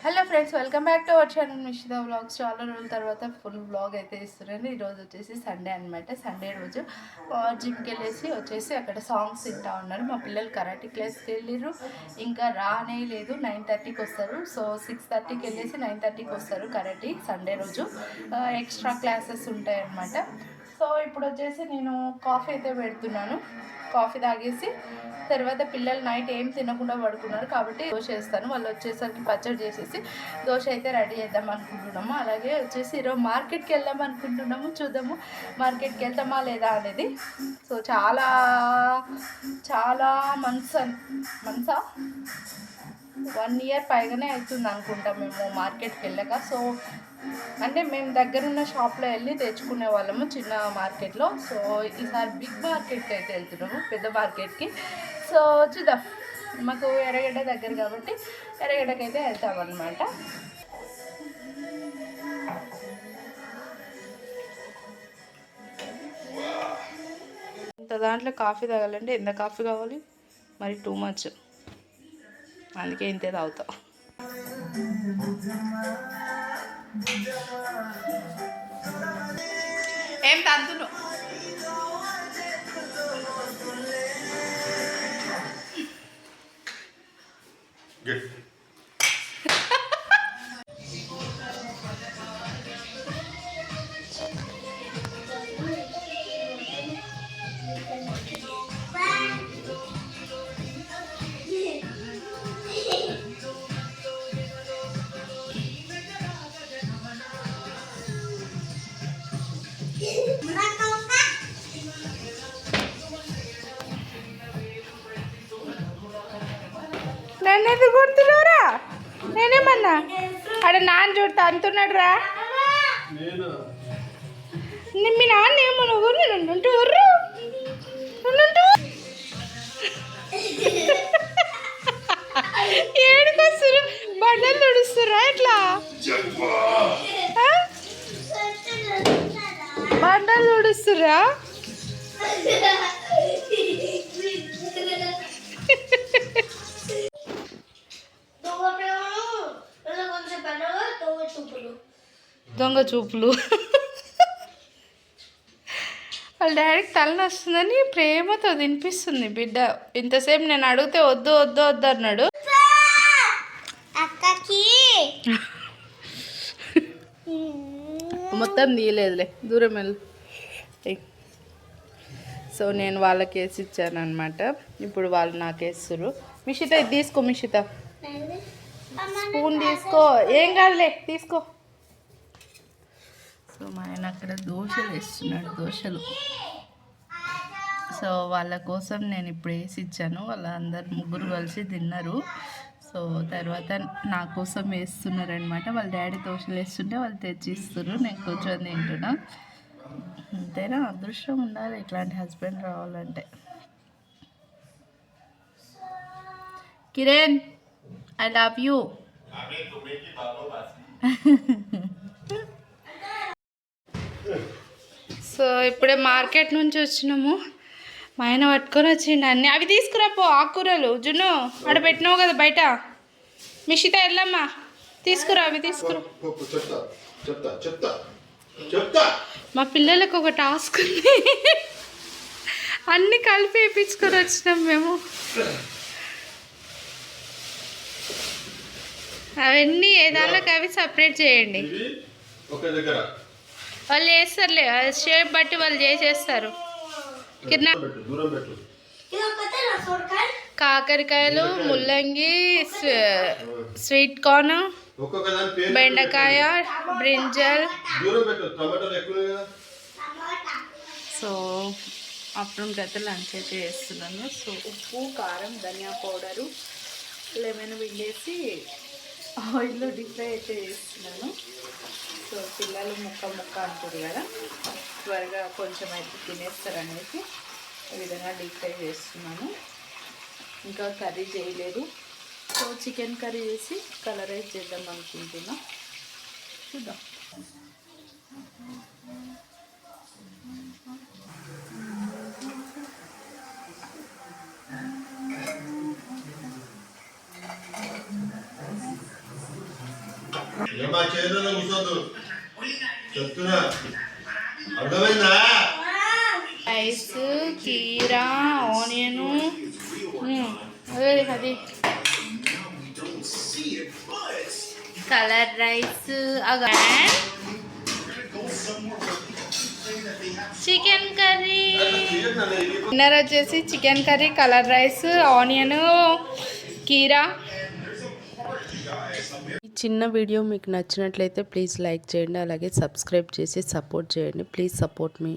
Hello friends, welcome back to our channel Nishita vlogs. చాలా రోజుల తర్వాత ఫుల్ వ్లాగ్ అయితే ఇస్తున్నాను. ఈరోజు వచ్చేసి సండే అనమాట. సండే రోజు జిమ్కి వచ్చేసి అక్కడ సాంగ్స్ వింటా ఉన్నారు. మా పిల్లలు కరాటే క్లాస్కి వెళ్ళిర్రు, ఇంకా రానే లేదు. 9:30కి వస్తారు. సో 6:30కి 9:30కి వస్తారు. కరాటే సండే రోజు ఎక్స్ట్రా క్లాసెస్ ఉంటాయి అన్నమాట. సో ఇప్పుడు వచ్చేసి నేను కాఫీ అయితే పెడుతున్నాను. కాఫీ తాగేసి తర్వాత పిల్లలు నైట్ ఏం తినకుండా పడుకున్నారు కాబట్టి దోశ వేస్తాను. వాళ్ళు వచ్చేసరికి పచ్చడి చేసేసి దోశ అయితే రెడీ చేద్దాం అనుకుంటున్నాము. అలాగే వచ్చేసి ఈరోజు మార్కెట్కి వెళ్దాం అనుకుంటున్నాము. చూద్దాము మార్కెట్కి వెళ్తామా లేదా అనేది. సో చాలా చాలా మంత్సా 1 ఇయర్ పైగానే అవుతుంది అనుకుంటాం మేము మార్కెట్కి వెళ్ళాక. సో అంటే మేము దగ్గరున్న షాప్లో వెళ్ళి తెచ్చుకునే వాళ్ళము చిన్న మార్కెట్లో. సో ఈసారి బిగ్ మార్కెట్కి అయితే వెళ్తున్నాము, పెద్ద మార్కెట్కి. సో చూద్దాం, మాకు ఎర్రగడ్డ దగ్గర కాబట్టి ఎర్రగడ్డకి అయితే వెళ్తామన్నమాట. ఇంత దాంట్లో కాఫీ తాగాలంటే ఎంత కాఫీ కావాలి మరి, టూ మచ్. అందుకే ఇంతే తాగుతాం. ఏం తంతును నన్ను ఎందుకు కొడుతున్నావురా? నేనేమన్నా అక్కడ నాన్న చూడతా అంటున్నాడు రా. మీ నాన్న ఏమో నువ్వు నుండి ఊర్రు ఏడుకొస్తురు, బండలు తుడుస్తురా ఇట్లా, బండలు తుడుస్తురా. దొంగ చూపులు. వాళ్ళ డాడీకి తలనొస్తుందని ప్రేమతో తినిపిస్తుంది బిడ్డ. ఇంతసేపు నేను అడిగితే వద్దు వద్దు వద్దు అన్నాడు. మొత్తం తీయలేదులే, దూరం వెళ్ళు. సో నేను వాళ్ళకి వేసి ఇచ్చాను అనమాట. ఇప్పుడు వాళ్ళు నాకు వేస్తున్నారు. మిషిత ఇది తీసుకో, మిషిత స్పూన్ తీసుకో, ఏం కాదులే తీసుకో. సో మా ఆయన అక్కడ దోశలు వేస్తున్నాడు, దోశలు. సో వాళ్ళ కోసం నేను ఇప్పుడు వేసి ఇచ్చాను. వాళ్ళందరూ ముగ్గురు కలిసి తిన్నారు. సో తర్వాత నా కోసం వేస్తున్నారనమాట. వాళ్ళ డాడీ దోశలు వేస్తుంటే వాళ్ళు తెచ్చిస్తున్నారు, నేను కూర్చొని తింటున్నా. అంతేనా, అదృష్టం ఉండాలి ఇట్లాంటి హస్బెండ్ రావాలంటే. Kiran, I love you. So ఇప్పుడే మార్కెట్ నుంచి వచ్చినాము. మా ఆయన పట్టుకొని వచ్చిండు అన్నీ. అవి తీసుకురాపో, ఆకుకూరలు. జున్ను ఆడ పెట్టినావు కదా బయట. మిషిత వెళ్ళమ్మా, తీసుకురా, అవి తీసుకురా. మా పిల్లలకు ఒక టాస్క్ ఉంది, అన్నీ కలిపి వేయించుకొని వచ్చినాం మేము. అవన్నీ ఏదానికి అవి సపరేట్ చేయండి. వాళ్ళు చేస్తారులే, షేప్ బట్టి వాళ్ళు చేసేస్తారు. కాకరకాయలు, ముల్లంగి, స్వీట్ కార్న్, బెండకాయ, బ్రింజల్. సో ఆఫ్టర్నూన్కి అయితే లంచ్ అయితే చేస్తున్నాను. సో ఉప్పు, కారం, ధనియా పౌడరు, లెమన్ పిండేసి ఆయిల్లో డీప్ ఫ్రై అయితే చేస్తున్నాను. సో పిల్లలు ముక్క ముక్క అంటారు కదా, త్వరగా కొంచెం అయితే తినేస్తారు అనేసి ఈ విధంగా డీప్ ఫ్రై చేస్తున్నాను. ఇంకా కర్రీ చేయలేదు. సో చికెన్ కర్రీ చేసి కలర్ రైస్ చేద్దాం అనుకుంటున్నా. చూద్దాం. ఏమా చేతుల్లో కూర్చోద్దు చెప్తున్నా అర్థమైందా రైస్ కీరా ఆనియను అది colour rice chicken curry. Dinner వచ్చేసి chicken curry, colour rice, onion, కీరా. ఈ చిన్న వీడియో మీకు నచ్చినట్లయితే ప్లీజ్ లైక్ చేయండి, అలాగే సబ్స్క్రైబ్ చేసి సపోర్ట్ చేయండి. Please support me.